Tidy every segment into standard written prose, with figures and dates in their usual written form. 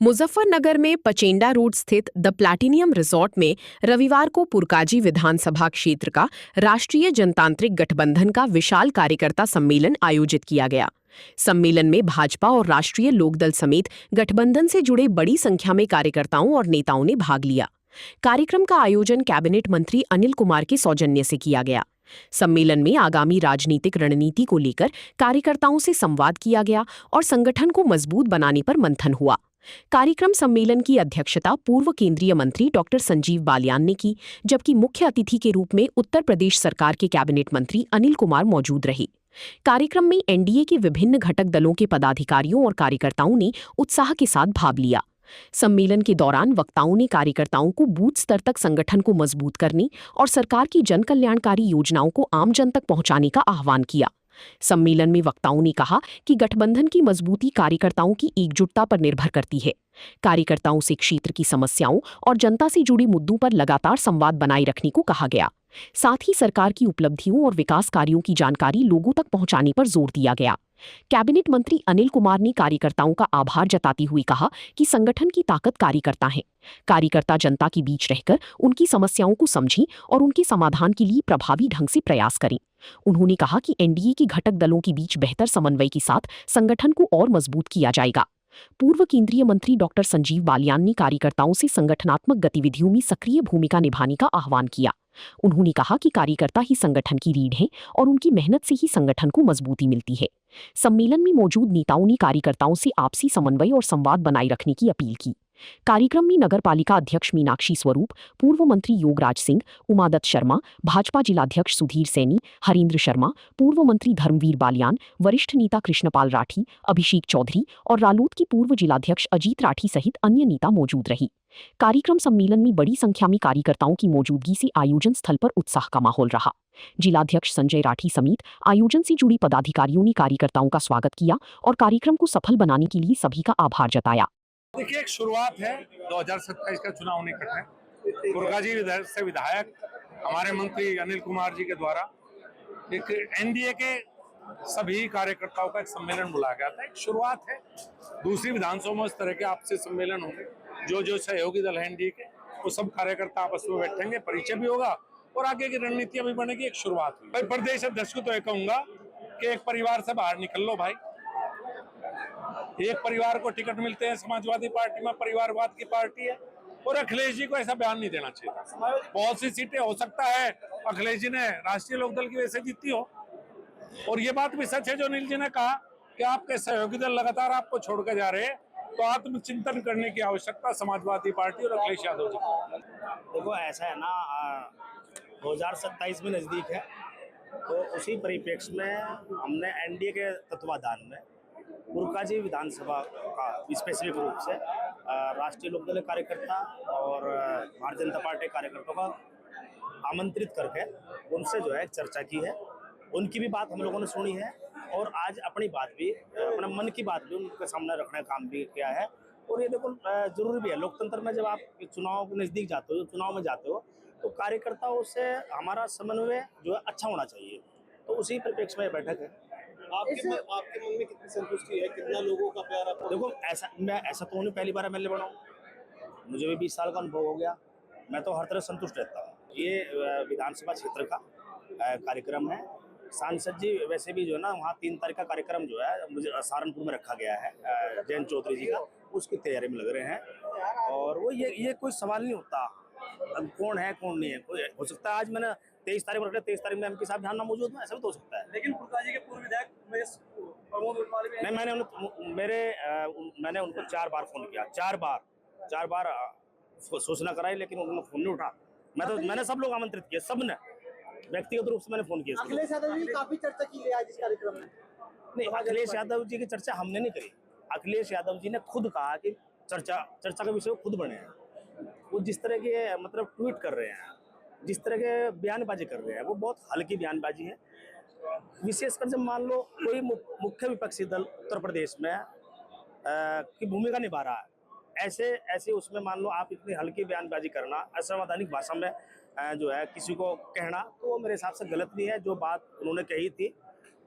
मुजफ्फरनगर में पचेंडा रोड स्थित the platinum resort में रविवार को पुरकाजी विधानसभा क्षेत्र का राष्ट्रीय जनतांत्रिक गठबंधन का विशाल कार्यकर्ता सम्मेलन आयोजित किया गया। सम्मेलन में भाजपा और राष्ट्रीय लोकदल समेत गठबंधन से जुड़े बड़ी संख्या में कार्यकर्ताओं और नेताओं ने भाग लिया। कार्यक्रम का आयोजन कैबिनेट मंत्री अनिल कुमार के सौजन्य से किया गया। सम्मेलन में आगामी राजनीतिक रणनीति को लेकर कार्यकर्ताओं से संवाद किया गया और संगठन को मजबूत बनाने पर मंथन हुआ। कार्यक्रम सम्मेलन की अध्यक्षता पूर्व केंद्रीय मंत्री डॉक्टर संजीव बालियान ने की, जबकि मुख्य अतिथि के रूप में उत्तर प्रदेश सरकार के कैबिनेट मंत्री अनिल कुमार मौजूद रहे। कार्यक्रम में एनडीए के विभिन्न घटक दलों के पदाधिकारियों और कार्यकर्ताओं ने उत्साह के साथ भाग लिया। सम्मेलन के दौरान वक्ताओं ने कार्यकर्ताओं को बूथ स्तर तक संगठन को मजबूत करने और सरकार की जनकल्याणकारी योजनाओं को आम जन तक पहुंचाने का आह्वान किया। सम्मेलन में वक्ताओं ने कहा कि गठबंधन की मजबूती कार्यकर्ताओं की एकजुटता पर निर्भर करती है। कार्यकर्ताओं से क्षेत्र की समस्याओं और जनता से जुड़े मुद्दों पर लगातार संवाद बनाए रखने को कहा गया। साथ ही सरकार की उपलब्धियों और विकास कार्यों की जानकारी लोगों तक पहुंचाने पर जोर दिया गया। कैबिनेट मंत्री अनिल कुमार ने कार्यकर्ताओं का आभार जताते हुए कहा कि संगठन की ताकत कार्यकर्ता हैं। कार्यकर्ता जनता के बीच रहकर उनकी समस्याओं को समझें और उनके समाधान के लिए प्रभावी ढंग से प्रयास करें। उन्होंने कहा कि एनडीए के घटक दलों के बीच बेहतर समन्वय के साथ संगठन को और मजबूत किया जाएगा। पूर्व केंद्रीय मंत्री डॉक्टर संजीव बालियान ने कार्यकर्ताओं से संगठनात्मक गतिविधियों में सक्रिय भूमिका निभाने का आह्वान किया। उन्होंने कहा कि कार्यकर्ता ही संगठन की रीढ़ हैं और उनकी मेहनत से ही संगठन को मजबूती मिलती है। सम्मेलन में मौजूद नेताओं ने कार्यकर्ताओं से आपसी समन्वय और संवाद बनाए रखने की अपील की। कार्यक्रम में नगरपालिका अध्यक्ष मीनाक्षी स्वरूप, पूर्व मंत्री योगराज सिंह, उमादत्त शर्मा, भाजपा जिलाध्यक्ष सुधीर सैनी, हरीन्द्र शर्मा, पूर्व मंत्री धर्मवीर बालियान, वरिष्ठ नेता कृष्णपाल राठी, अभिषेक चौधरी और रालोद की पूर्व जिलाध्यक्ष अजीत राठी सहित अन्य नेता मौजूद रहे। कार्यक्रम सम्मेलन में बड़ी संख्या में कार्यकर्ताओं की मौजूदगी से आयोजन स्थल पर उत्साह का माहौल रहा। जिलाध्यक्ष संजय राठी समेत आयोजन से जुड़ी पदाधिकारियों ने कार्यकर्ताओं का स्वागत किया और कार्यक्रम को सफल बनाने के लिए सभी का आभार जताया। देखिए, एक शुरुआत है। 2027 का चुनाव निकट है। पुरकाजी से विधायक हमारे मंत्री अनिल कुमार जी के द्वारा एक एनडीए के सभी कार्यकर्ताओं का एक सम्मेलन बुलाया गया था। एक शुरुआत है। दूसरी विधानसभा में इस तरह के आपसे सम्मेलन होंगे। जो सहयोगी दल है एनडीए के, वो सब कार्यकर्ता आपस में बैठेंगे, परिचय भी होगा और आगे की रणनीतियां भी बनेगी। एक शुरुआत हुई। भाई, प्रदेश अध्यक्ष को तो ये कहूंगा कि एक परिवार से बाहर निकल लो भाई। एक परिवार को टिकट मिलते हैं समाजवादी पार्टी में, परिवारवाद की पार्टी है, और अखिलेश जी को ऐसा बयान नहीं देना चाहिए। बहुत सी सीटें हो सकता है अखिलेश जी ने राष्ट्रीय लोकदल की वजह से जीती हो, और ये बात भी सच है जो अनिल जी ने कहा कि आपके सहयोगी दल लगातार आपको छोड़कर जा रहे हैं, तो आत्मचिंतन करने की आवश्यकता समाजवादी पार्टी और अखिलेश यादव जी। देखो, ऐसा है ना, 2027 में नजदीक है, तो उसी परिप्रेक्ष्य में हमने एनडीए के तत्वाधान में पुरकाजी विधानसभा का स्पेसिफिक रूप से राष्ट्रीय लोकदल कार्यकर्ता और भारतीय जनता पार्टी कार्यकर्ताओं का आमंत्रित करके उनसे जो है चर्चा की है। उनकी भी बात हम लोगों ने सुनी है और आज अपनी बात भी, अपने मन की बात भी उनके सामने रखने का काम भी किया है। और ये देखो, जरूरी भी है लोकतंत्र में, जब आप चुनाव के नज़दीक जाते हो, चुनाव में जाते हो, तो कार्यकर्ताओं से हमारा समन्वय जो है अच्छा होना चाहिए। तो उसी परिप्रेक्ष्य में बैठक है। आपके मन में कितनी संतुष्टि है, कितना लोगों का प्यार आपको? देखो, ऐसा तो नहीं पहली बार एमएलए बना हूँ, मुझे भी 20 साल का अनुभव हो गया। मैं तो हर तरह संतुष्ट रहता हूँ। ये विधानसभा क्षेत्र का कार्यक्रम है। सांसद जी वैसे भी जो है ना, वहाँ 3 तारीख का कार्यक्रम जो है मुझे सहारनपुर में रखा गया है, जयंत चौधरी जी का, उसकी तैयारी में लग रहे हैं। और वो ये कोई सवाल नहीं होता कौन है कौन नहीं है। कोई हो सकता है आज मैंने 23 तारीख में रखा, 23 तारीख में एमपी साहब यहाँ ना मौजूद में, ऐसा भी तो हो सकता है। लेकिन पुरकाजी के पूर्व विधायक प्रमोद उटवाल भी नहीं, मैंने उनको 4 बार फोन किया, 4 बार सूचना कराई, लेकिन उन्होंने फोन नहीं उठा। मैंने सब लोग आमंत्रित किए, सब ने व्यक्तिगत रूप से मैंने फोन किया। अखिलेश यादव जी काफी चर्चा की गई आज इस कार्यक्रम में। नहीं, अखिलेश यादव जी की चर्चा हमने नहीं करी। अखिलेश यादव जी ने खुद कहा कि चर्चा का विषय खुद बने हैं। वो जिस तरह के मतलब ट्वीट कर रहे हैं, जिस तरह के बयानबाजी कर रहे हैं, वो बहुत हल्की बयानबाजी है। विशेषकर जब मान लो कोई मुख्य विपक्षी दल उत्तर प्रदेश में की भूमिका निभा रहा है, ऐसे उसमें मान लो आप इतनी हल्की बयानबाजी करना, असंवैधानिक भाषा में जो है किसी को कहना, तो वो मेरे हिसाब से गलत नहीं है। जो बात उन्होंने कही थी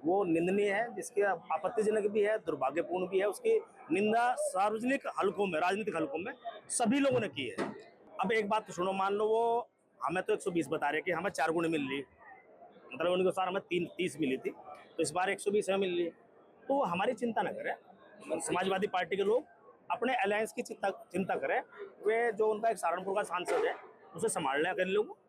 वो निंदनीय है, जिसके आपत्तिजनक भी है, दुर्भाग्यपूर्ण भी है। उसकी निंदा सार्वजनिक हलकों में, राजनीतिक हलकों में सभी लोगों ने की है। अब एक बात तो सुनो, मान लो वो हमें तो 120 बता रहे कि हमें 4 गुण मिल रही, मतलब उनके अनुसार हमें 30 मिली थी, तो इस बार 120 हमें मिल रही है। तो वो हमारी चिंता न करें, समाजवादी पार्टी के लोग अपने अलायंस की चिंता करें। वे जो उनका एक सहारनपुर का सांसद है उसे संभाल लें अकेले लोग,